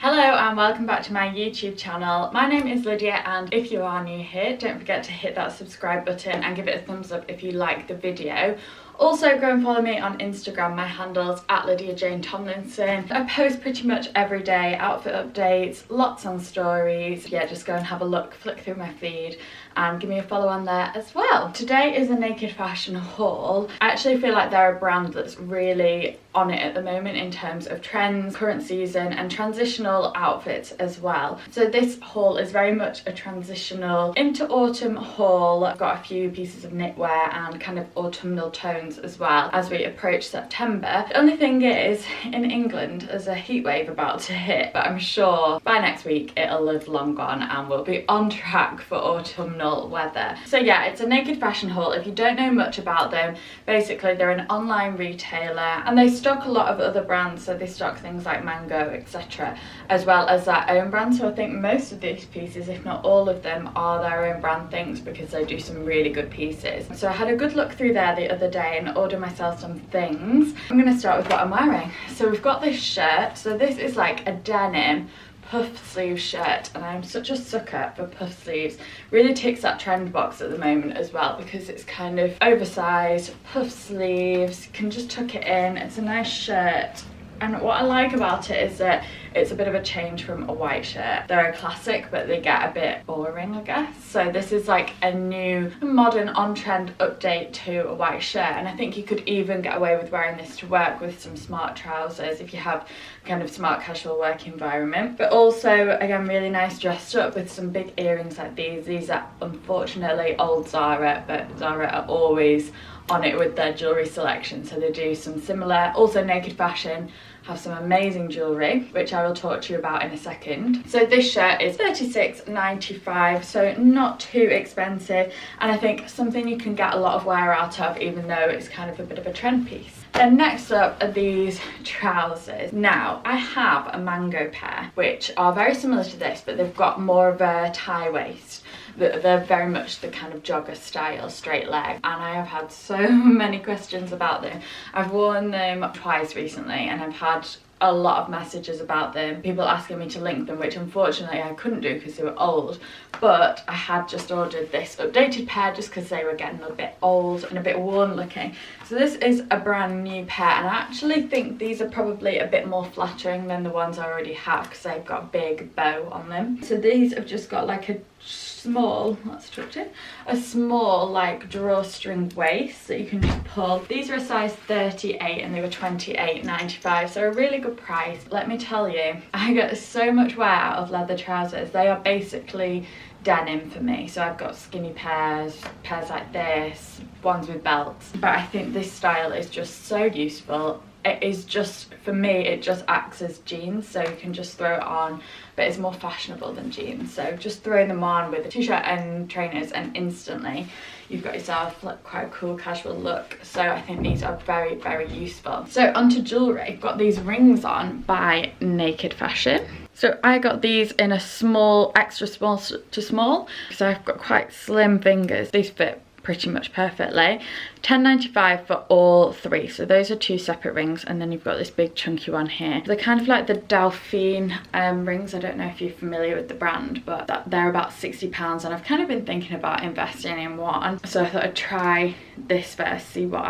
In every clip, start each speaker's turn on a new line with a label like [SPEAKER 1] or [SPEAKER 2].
[SPEAKER 1] Hello and welcome back to my YouTube channel. My name is Lydia, and if you are new here, don't forget to hit that subscribe button and give it a thumbs up if you like the video. Also, go and follow me on Instagram. My handle's at Lydia Tomlinson. I post pretty much every day, outfit updates, lots on stories. Yeah, just go and have a look, flick through my feed and give me a follow on there as well. Today is a naked fashion haul. I actually feel like they're a brand that's really on it at the moment in terms of trends, current season and transitional outfits as well. So this haul is very much a transitional into autumn haul. I've got a few pieces of knitwear and kind of autumnal tones as well as we approach September. The only thing is, in England there's a heat wave about to hit, but I'm sure by next week it'll have long gone and we'll be on track for autumnal weather. So yeah, it's a naked fashion haul. If you don't know much about them, basically they're an online retailer and they stock a lot of other brands. So they stock things like Mango, etc., as well as their own brand. So I think most of these pieces, if not all of them, are their own brand things because they do some really good pieces. So I had a good look through there the other day and ordered myself some things. I'm going to start with what I'm wearing. So we've got this shirt. So this is like a denim puff sleeve shirt, and I'm such a sucker for puff sleeves. Really ticks that trend box at the moment as well because it's kind of oversized puff sleeves. You can just tuck it in. It's a nice shirt. And what I like about it is that it's a bit of a change from a white shirt. They're a classic, but they get a bit boring, I guess. So this is like a new, modern, on-trend update to a white shirt. And I think you could even get away with wearing this to work with some smart trousers if you have kind of smart casual work environment. But also, again, really nice dressed up with some big earrings like these. These are unfortunately old Zara, but Zara are always on it with their jewellery selection, so they do some similar. Also, naked fashion have some amazing jewellery, which I will talk to you about in a second. So this shirt is £36.95, so not too expensive, and I think something you can get a lot of wear out of, even though it's kind of a bit of a trend piece. Then next up are these trousers. Now, I have a Mango pair, which are very similar to this, but they've got more of a tie waist. They're very much the kind of jogger style, straight leg, and I have had so many questions about them. I've worn them twice recently and I've had a lot of messages about them, people asking me to link them, which unfortunately I couldn't do because they were old, but I had just ordered this updated pair just because they were getting a bit old and a bit worn looking. So this is a brand new pair, and I actually think these are probably a bit more flattering than the ones I already have because they've got a big bow on them. So these have just got like a small, let's tuck in, a small like drawstring waist that you can just pull. These are a size 38 and they were £28.95, so a really good price. Let me tell you, I get so much wear out of leather trousers. They are basically denim for me. So I've got skinny pairs like this, ones with belts, but I think this style is just so useful. It is just, for me, it just acts as jeans, so you can just throw it on, but it's more fashionable than jeans. So just throw them on with a t-shirt and trainers and instantly you've got yourself like quite a cool casual look. So I think these are very, very useful. So onto jewellery. I've got these rings on by Naked Fashion. So I got these in a small, extra small to small, because I've got quite slim fingers. These fit pretty much perfectly. £10.95 for all three. So those are two separate rings, and then you've got this big chunky one here. They're kind of like the Delphine rings. I don't know if you're familiar with the brand, but they're about £60, and I've kind of been thinking about investing in one. So I thought I'd try this first, see what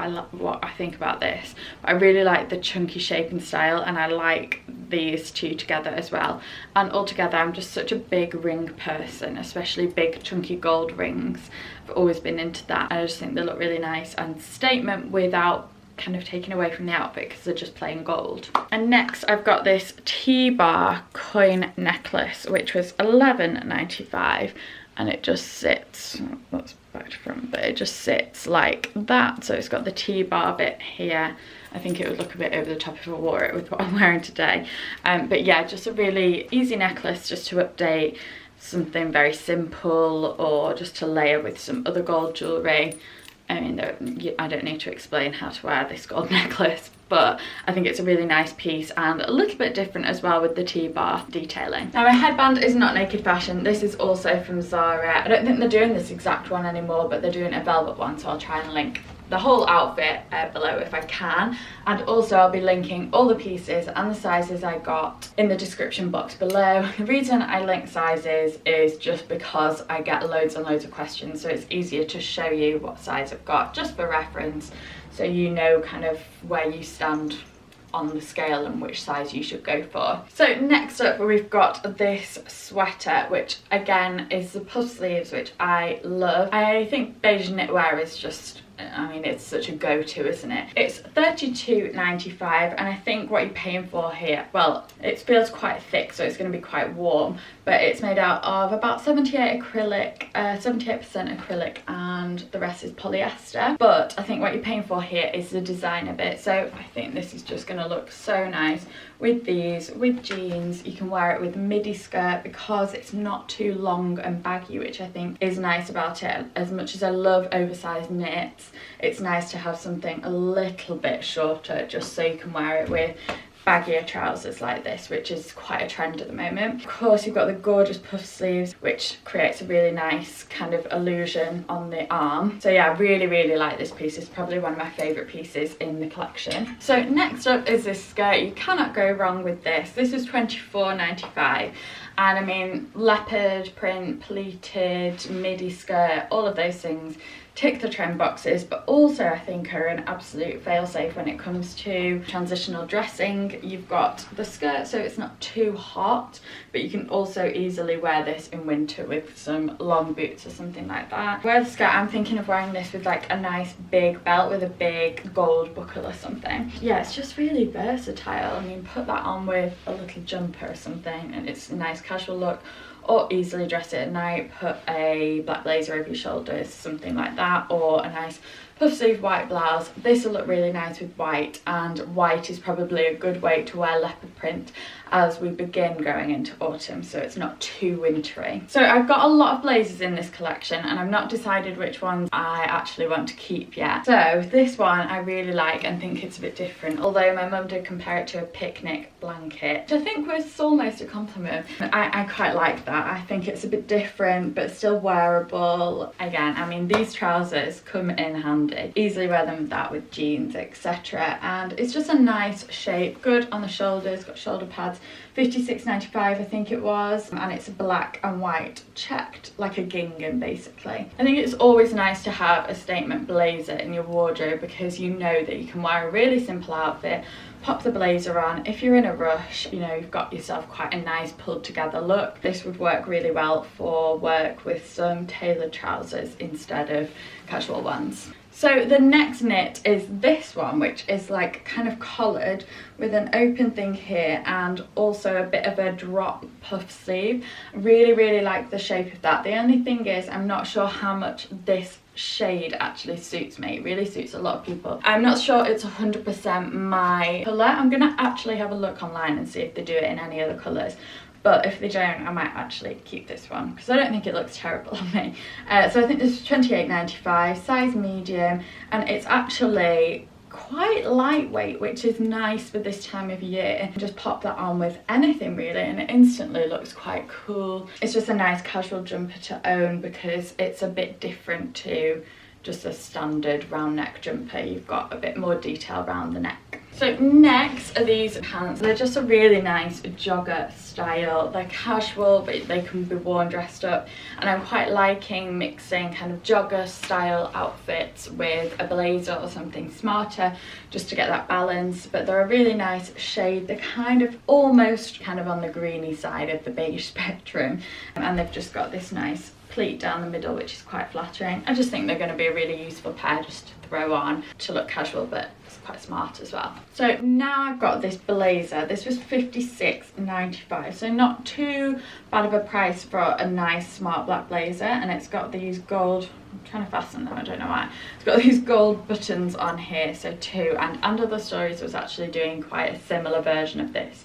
[SPEAKER 1] I think about this. But I really like the chunky shape and style, and I like these two together as well. And altogether, I'm just such a big ring person, especially big chunky gold rings. I've always been into that. I just think they look really nice and statement without kind of taking away from the outfit because they're just plain gold. And next I've got this T-bar coin necklace, which was £11.95, and it just sits, that's back to front, but it just sits like that. So it's got the T-bar bit here. I think it would look a bit over the top if I wore it with what I'm wearing today. But yeah, just a really easy necklace just to update something very simple, or just to layer with some other gold jewellery. I mean, I don't need to explain how to wear this gold necklace, but I think it's a really nice piece and a little bit different as well with the T-bar detailing. Now my headband is not Naked Fashion. This is also from Zara. I don't think they're doing this exact one anymore, but they're doing a velvet one, so I'll try and link the whole outfit below if I can, and also I'll be linking all the pieces and the sizes I got in the description box below. The reason I link sizes is just because I get loads and loads of questions, so it's easier to show you what size I've got just for reference, so you know kind of where you stand on the scale and which size you should go for. So next up we've got this sweater, which again is the puff sleeves, which I love. I think beige knitwear is just, I mean, it's such a go-to, isn't it? It's $32.95, and I think what you're paying for here, well, it feels quite thick, so it's going to be quite warm, but it's made out of about 78% acrylic and the rest is polyester. But I think what you're paying for here is the designer bit, so I think this is just going to look so nice with these, with jeans. You can wear it with a midi skirt because it's not too long and baggy, which I think is nice about it. As much as I love oversized knits, it's nice to have something a little bit shorter just so you can wear it with baggier trousers like this, which is quite a trend at the moment. Of course, you've got the gorgeous puff sleeves, which creates a really nice kind of illusion on the arm. So yeah, I really like this piece. It's probably one of my favourite pieces in the collection. So next up is this skirt. You cannot go wrong with this. This is $24.95. And I mean, leopard print, pleated, midi skirt, all of those things tick the trend boxes, but also I think are an absolute fail-safe when it comes to transitional dressing. You've got the skirt so it's not too hot, but you can also easily wear this in winter with some long boots or something like that. Wear the skirt, I'm thinking of wearing this with like a nice big belt with a big gold buckle or something. Yeah, it's just really versatile. I mean, put that on with a little jumper or something and it's a nice casual look, or easily dress it at night, put a black blazer over your shoulders, something like that, or a nice puff sleeve white blouse. This will look really nice with white, and white is probably a good way to wear leopard print as we begin going into autumn, so it's not too wintry. So I've got a lot of blazers in this collection and I've not decided which ones I actually want to keep yet. So this one I really like and think it's a bit different, although my mum did compare it to a picnic blanket, which I think was almost a compliment. I quite like that. I think it's a bit different but still wearable. Again, I mean, these trousers come in handy. Easily wear them with that, with jeans, etc. And it's just a nice shape, good on the shoulders, got shoulder pads. $56.95 I think it was, and it's black and white checked like a gingham basically. I think it's always nice to have a statement blazer in your wardrobe because you know that you can wear a really simple outfit, pop the blazer on. If you're in a rush, you know, you've got yourself quite a nice pulled together look. This would work really well for work with some tailored trousers instead of casual ones. So the next knit is this one, which is like kind of collared with an open thing here and also a bit of a drop puff sleeve. Really like the shape of that. The only thing is I'm not sure how much this shade actually suits me. It really suits a lot of people. I'm not sure it's 100% my colour. I'm gonna actually have a look online and see if they do it in any other colours. But if they don't, I might actually keep this one because I don't think it looks terrible on me. So I think this is $28.95, size medium, and it's actually quite lightweight, which is nice for this time of year. Just pop that on with anything really and it instantly looks quite cool. It's just a nice casual jumper to own because it's a bit different to just a standard round neck jumper. You've got a bit more detail around the neck. So next are these pants. They're just a really nice jogger style. They're casual but they can be worn dressed up, and I'm quite liking mixing kind of jogger style outfits with a blazer or something smarter just to get that balance. But they're a really nice shade. They're kind of almost kind of on the greeny side of the beige spectrum, and they've just got this nice pleat down the middle, which is quite flattering. I just think they're going to be a really useful pair just to throw on to look casual, but it's quite smart as well. So now I've got this blazer. This was $56.95, so not too bad of a price for a nice smart black blazer, and it's got these gold, I'm trying to fasten them, I don't know why. It's got these gold buttons on here, so two, and Under the Stories was actually doing quite a similar version of this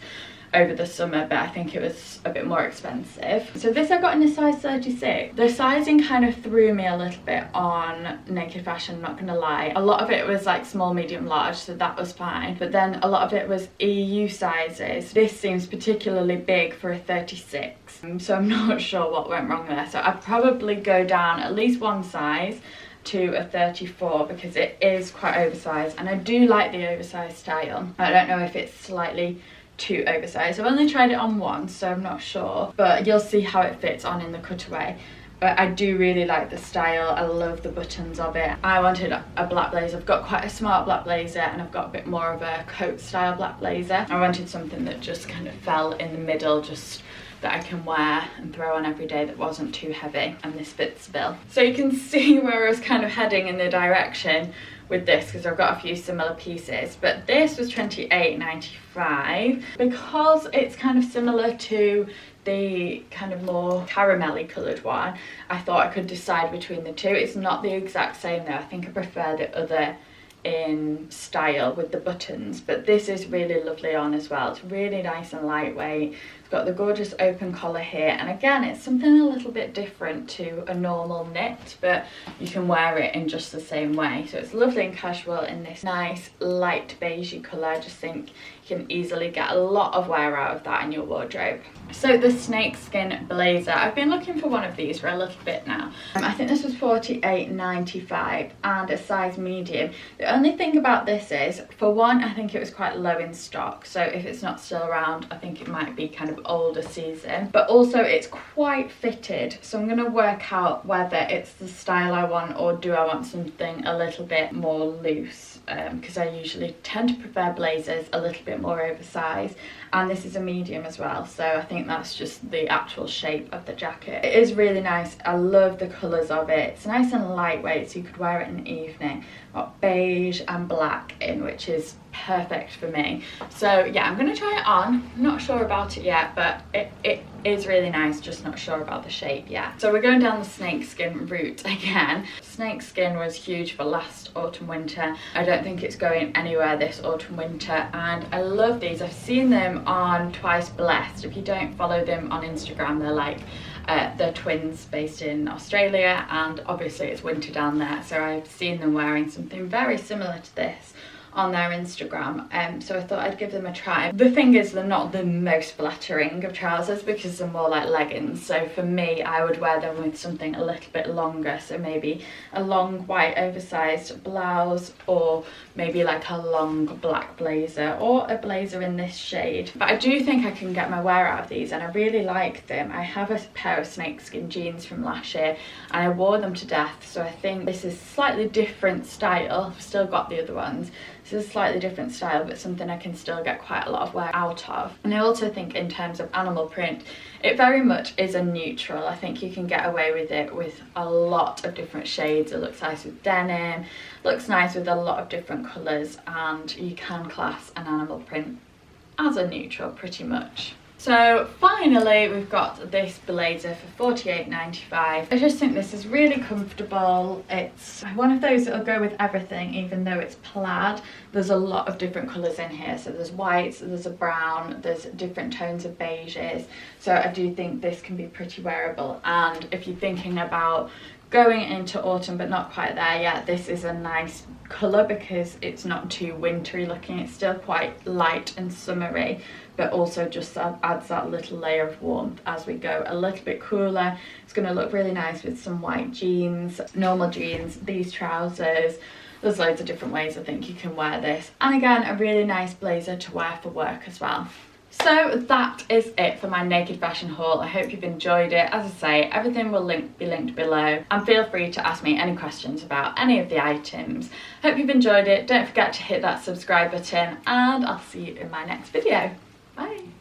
[SPEAKER 1] over the summer, but I think it was a bit more expensive. So this I got in a size 36. The sizing kind of threw me a little bit on Naked Fashion, not gonna lie. A lot of it was like small, medium, large, so that was fine, but then a lot of it was EU sizes. This seems particularly big for a 36, so I'm not sure what went wrong there. So I'd probably go down at least one size to a 34 because it is quite oversized, and I do like the oversized style. I don't know if it's slightly too oversized. I've only tried it on once, so I'm not sure, but you'll see how it fits on in the cutaway. But I do really like the style. I love the buttons of it. I wanted a black blazer. I've got quite a smart black blazer, and I've got a bit more of a coat style black blazer. I wanted something that just kind of fell in the middle, just that I can wear and throw on every day, that wasn't too heavy, and this fits the bill. So you can see where I was kind of heading in the direction with this, because I've got a few similar pieces, but this was £28.95 because it's kind of similar to the kind of more caramelly coloured one. I thought I could decide between the two. It's not the exact same though. I think I prefer the other in style with the buttons, but this is really lovely on as well. It's really nice and lightweight. It's got the gorgeous open collar here, and again it's something a little bit different to a normal knit, but you can wear it in just the same way. So it's lovely and casual in this nice light beigey colour. I just think you can easily get a lot of wear out of that in your wardrobe. So the Snakeskin Blazer, I've been looking for one of these for a little bit now. I think this was £48.95 and a size medium. The only thing about this is, for one, I think it was quite low in stock, so if it's not still around, I think it might be kind of older season. But also it's quite fitted, so I'm going to work out whether it's the style I want, or do I want something a little bit more loose, because I usually tend to prefer blazers a little bit more oversized, and this is a medium as well, so I think that's just the actual shape of the jacket. It is really nice. I love the colours of it. It's nice and lightweight, so you could wear it in the evening. Got beige and black in, which is perfect for me. So yeah, I'm going to try it on. I'm not sure about it yet, but it is really nice, just not sure about the shape yet. So we're going down the snakeskin route again. Snakeskin was huge for last autumn winter. I don't think it's going anywhere this autumn winter, and I love these. I've seen them on Twice Blessed. If you don't follow them on Instagram, they're like they're twins based in Australia, and obviously it's winter down there, so I've seen them wearing something very similar to this on their Instagram, so I thought I'd give them a try. The thing is, they're not the most flattering of trousers because they're more like leggings, so for me I would wear them with something a little bit longer, so maybe a long white oversized blouse, or maybe like a long black blazer, or a blazer in this shade. But I do think I can get my wear out of these, and I really like them. I have a pair of snakeskin jeans from last year and I wore them to death, so I think this is slightly different style. I've still got the other ones. This is a slightly different style, but something I can still get quite a lot of wear out of. And I also think in terms of animal print, it very much is a neutral. I think you can get away with it with a lot of different shades. It looks nice with denim, looks nice with a lot of different colours, and you can class an animal print as a neutral pretty much. So finally we've got this blazer for £48.95. I just think this is really comfortable. It's one of those that'll go with everything, even though it's plaid. There's a lot of different colours in here, so there's whites, there's a brown, there's different tones of beiges, so I do think this can be pretty wearable. And if you're thinking about going into autumn but not quite there yet, this is a nice colour because it's not too wintry looking. It's still quite light and summery, but also just adds that little layer of warmth as we go a little bit cooler. It's going to look really nice with some white jeans, normal jeans, these trousers. There's loads of different ways I think you can wear this, and again a really nice blazer to wear for work as well. So that is it for my naked fashion haul. I hope you've enjoyed it. As I say, everything will be linked below, and feel free to ask me any questions about any of the items. Hope you've enjoyed it. Don't forget to hit that subscribe button, and I'll see you in my next video. Bye.